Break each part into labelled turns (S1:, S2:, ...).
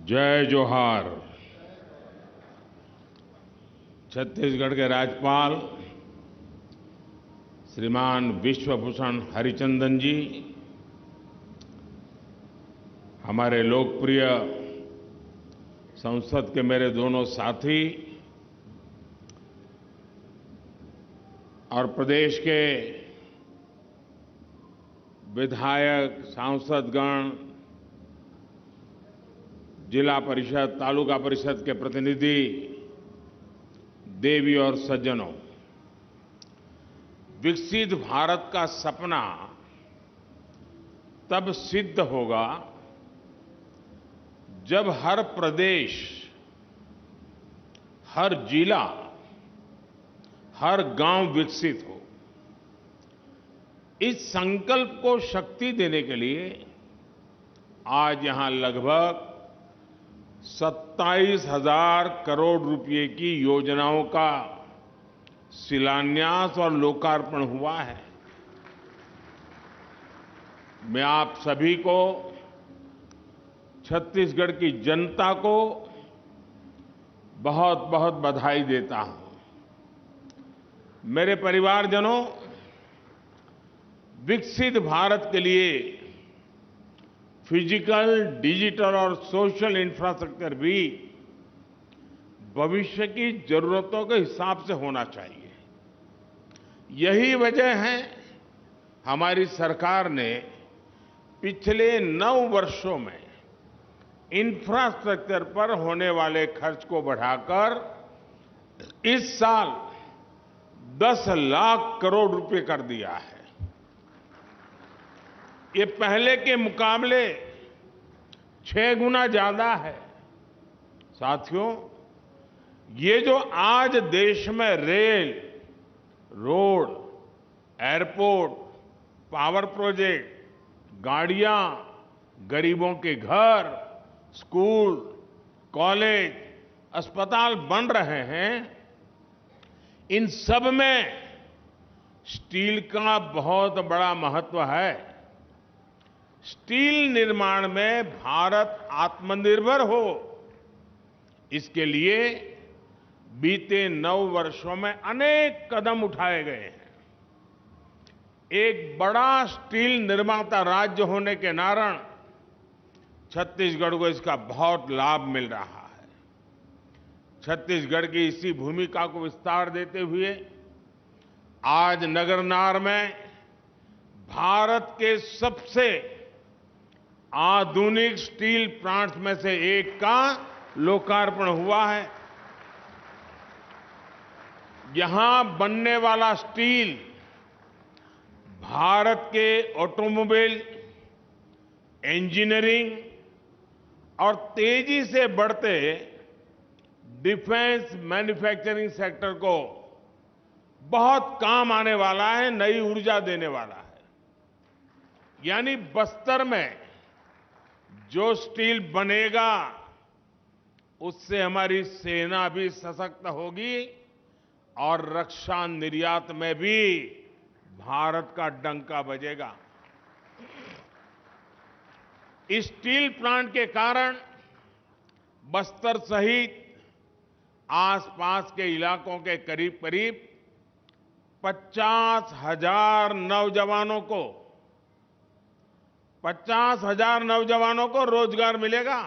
S1: जय जोहार। छत्तीसगढ़ के राज्यपाल श्रीमान विश्वभूषण हरिचंदन जी, हमारे लोकप्रिय संसद के मेरे दोनों साथी और प्रदेश के विधायक, सांसदगण, जिला परिषद, तालुका परिषद के प्रतिनिधि, देवी और सज्जनों, विकसित भारत का सपना तब सिद्ध होगा जब हर प्रदेश, हर जिला, हर गांव विकसित हो। इस संकल्प को शक्ति देने के लिए आज यहां लगभग 27,000 करोड़ रुपए की योजनाओं का शिलान्यास और लोकार्पण हुआ है। मैं आप सभी को, छत्तीसगढ़ की जनता को बहुत बहुत बधाई देता हूं। मेरे परिवारजनों, विकसित भारत के लिए फिजिकल, डिजिटल और सोशल इंफ्रास्ट्रक्चर भी भविष्य की जरूरतों के हिसाब से होना चाहिए। यही वजह है हमारी सरकार ने पिछले 9 वर्षों में इंफ्रास्ट्रक्चर पर होने वाले खर्च को बढ़ाकर इस साल 10 लाख करोड़ रुपए कर दिया है। ये पहले के मुकाबले 6 गुना ज्यादा है। साथियों, ये जो आज देश में rail, road, airport, power project, गाड़ियां, गरीबों के घर, स्कूल, कॉलेज, अस्पताल बन रहे हैं, इन सब में स्टील का बहुत बड़ा महत्व है। स्टील निर्माण में भारत आत्मनिर्भर हो, इसके लिए बीते 9 वर्षों में अनेक कदम उठाए गए हैं। एक बड़ा स्टील निर्माता राज्य होने के नारण छत्तीसगढ़ को इसका बहुत लाभ मिल रहा है। छत्तीसगढ़ की इसी भूमिका को विस्तार देते हुए आज नगरनार में भारत के सबसे आधुनिक स्टील प्लांट्स में से एक का लोकार्पण हुआ है। यहां बनने वाला स्टील भारत के ऑटोमोबाइल, इंजीनियरिंग और तेजी से बढ़ते डिफेंस मैन्युफैक्चरिंग सेक्टर को बहुत काम आने वाला है, नई ऊर्जा देने वाला है। यानी बस्तर में जो स्टील बनेगा, उससे हमारी सेना भी सशक्त होगी और रक्षा निर्यात में भी भारत का डंका बजेगा। इस स्टील प्लांट के कारण बस्तर सहित आसपास के इलाकों के करीब करीब 50,000 नौजवानों को रोजगार मिलेगा।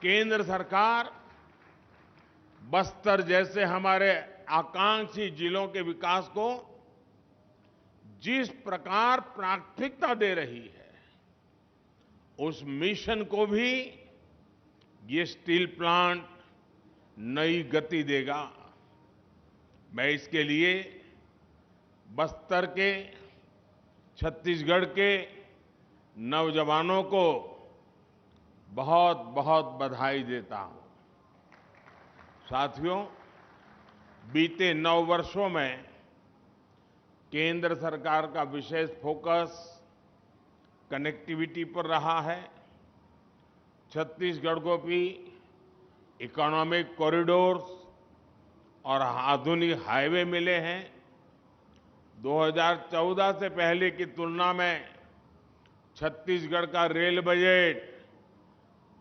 S1: केंद्र सरकार बस्तर जैसे हमारे आकांक्षी जिलों के विकास को जिस प्रकार प्राथमिकता दे रही है, उस मिशन को भी ये स्टील प्लांट नई गति देगा। मैं इसके लिए बस्तर के, छत्तीसगढ़ के नौजवानों को बहुत बहुत बधाई देता हूं। साथियों, बीते 9 वर्षों में केंद्र सरकार का विशेष फोकस कनेक्टिविटी पर रहा है। छत्तीसगढ़ को भी इकोनॉमिक कॉरिडोर्स और आधुनिक हाईवे मिले हैं। 2014 से पहले की तुलना में छत्तीसगढ़ का रेल बजट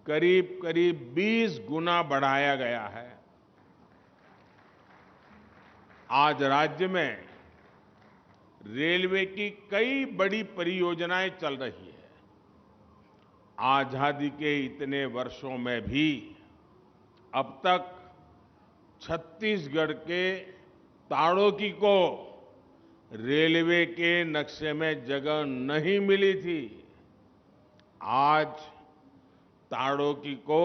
S1: करीब करीब 20 गुना बढ़ाया गया है। आज राज्य में रेलवे की कई बड़ी परियोजनाएं चल रही है। आजादी के इतने वर्षों में भी अब तक छत्तीसगढ़ के ताड़ोकी को रेलवे के नक्शे में जगह नहीं मिली थी। आज ताड़ोकी को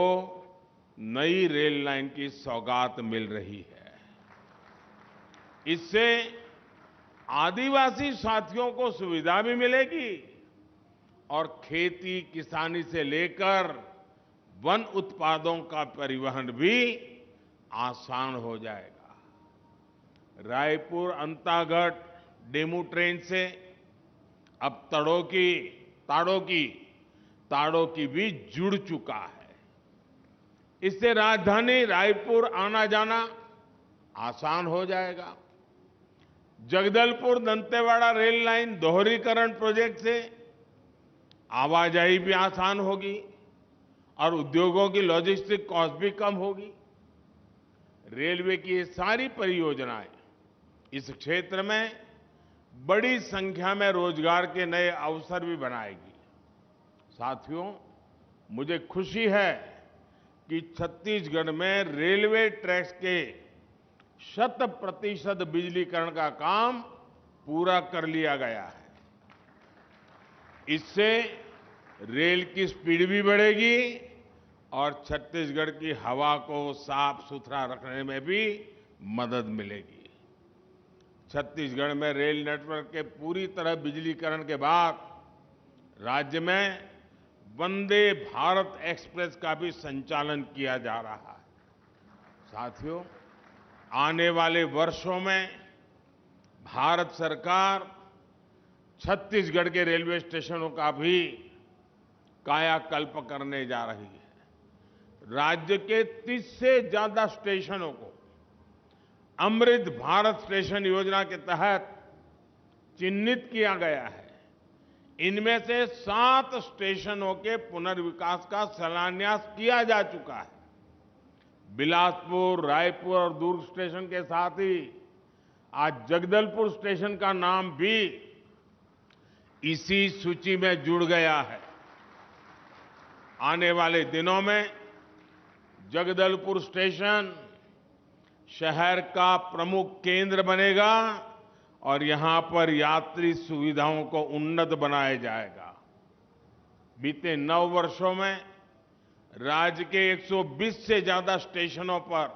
S1: नई रेल लाइन की सौगात मिल रही है। इससे आदिवासी साथियों को सुविधा भी मिलेगी और खेती किसानी से लेकर वन उत्पादों का परिवहन भी आसान हो जाएगा। रायपुर अंतागढ़ डेमू ट्रेन से अब ताड़ोकी भी जुड़ चुका है। इससे राजधानी रायपुर आना जाना आसान हो जाएगा। जगदलपुर दंतेवाड़ा रेल लाइन दोहरीकरण प्रोजेक्ट से आवाजाही भी आसान होगी और उद्योगों की लॉजिस्टिक कॉस्ट भी कम होगी। रेलवे की ये सारी परियोजनाएं इस क्षेत्र में बड़ी संख्या में रोजगार के नए अवसर भी बनाएगी। साथियों, मुझे खुशी है कि छत्तीसगढ़ में रेलवे ट्रैक्स के 100% बिजलीकरण का काम पूरा कर लिया गया है। इससे रेल की स्पीड भी बढ़ेगी और छत्तीसगढ़ की हवा को साफ सुथरा रखने में भी मदद मिलेगी। छत्तीसगढ़ में रेल नेटवर्क के पूरी तरह बिजलीकरण के बाद राज्य में वंदे भारत एक्सप्रेस का भी संचालन किया जा रहा है। साथियों, आने वाले वर्षों में भारत सरकार छत्तीसगढ़ के रेलवे स्टेशनों का भी कायाकल्प करने जा रही है। राज्य के 30 से ज्यादा स्टेशनों को अमृत भारत स्टेशन योजना के तहत चिन्हित किया गया है। इनमें से 7 स्टेशनों के पुनर्विकास का शिलान्यास किया जा चुका है। बिलासपुर, रायपुर और दुर्ग स्टेशन के साथ ही आज जगदलपुर स्टेशन का नाम भी इसी सूची में जुड़ गया है। आने वाले दिनों में जगदलपुर स्टेशन शहर का प्रमुख केंद्र बनेगा और यहां पर यात्री सुविधाओं को उन्नत बनाया जाएगा। बीते 9 वर्षों में राज्य के 120 से ज्यादा स्टेशनों पर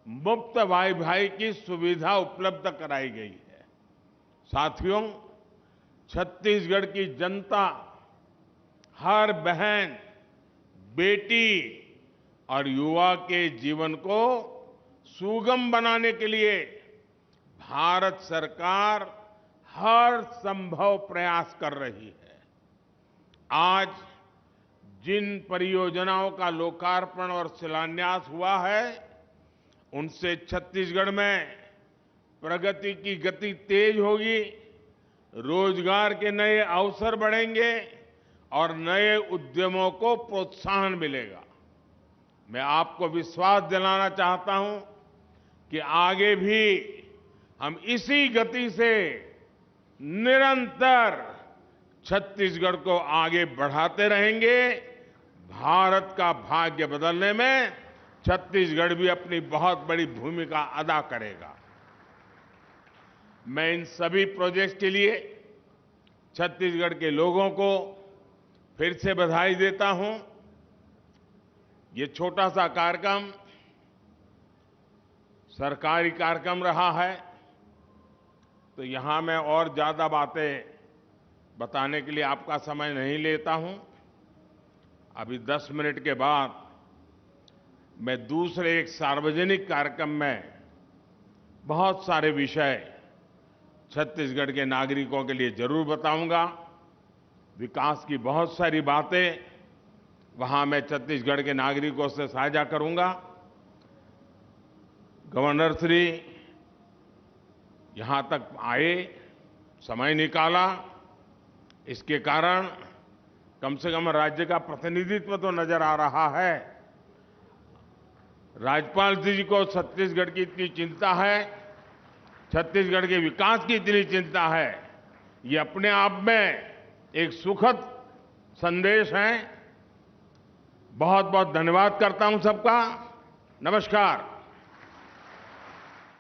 S1: मुफ्त वाईफाई की सुविधा उपलब्ध कराई गई है। साथियों, छत्तीसगढ़ की जनता हर बहन, बेटी और युवा के जीवन को सुगम बनाने के लिए भारत सरकार हर संभव प्रयास कर रही है। आज जिन परियोजनाओं का लोकार्पण और शिलान्यास हुआ है, उनसे छत्तीसगढ़ में प्रगति की गति तेज होगी, रोजगार के नए अवसर बढ़ेंगे और नए उद्यमों को प्रोत्साहन मिलेगा। मैं आपको विश्वास दिलाना चाहता हूं कि आगे भी हम इसी गति से निरंतर छत्तीसगढ़ को आगे बढ़ाते रहेंगे। भारत का भाग्य बदलने में छत्तीसगढ़ भी अपनी बहुत बड़ी भूमिका अदा करेगा। मैं इन सभी प्रोजेक्ट्स के लिए छत्तीसगढ़ के लोगों को फिर से बधाई देता हूं। ये छोटा सा कार्यक्रम सरकारी कार्यक्रम रहा है, तो यहां मैं और ज्यादा बातें बताने के लिए आपका समय नहीं लेता हूं। अभी 10 मिनट के बाद मैं दूसरे एक सार्वजनिक कार्यक्रम में बहुत सारे विषय छत्तीसगढ़ के नागरिकों के लिए जरूर बताऊंगा। विकास की बहुत सारी बातें वहां मैं छत्तीसगढ़ के नागरिकों से साझा करूंगा। गवर्नर श्री यहां तक आए, समय निकाला, इसके कारण कम से कम राज्य का प्रतिनिधित्व तो नजर आ रहा है। राज्यपाल जी को छत्तीसगढ़ की इतनी चिंता है, छत्तीसगढ़ के विकास की इतनी चिंता है, ये अपने आप में एक सुखद संदेश है। बहुत बहुत धन्यवाद करता हूं सबका। नमस्कार।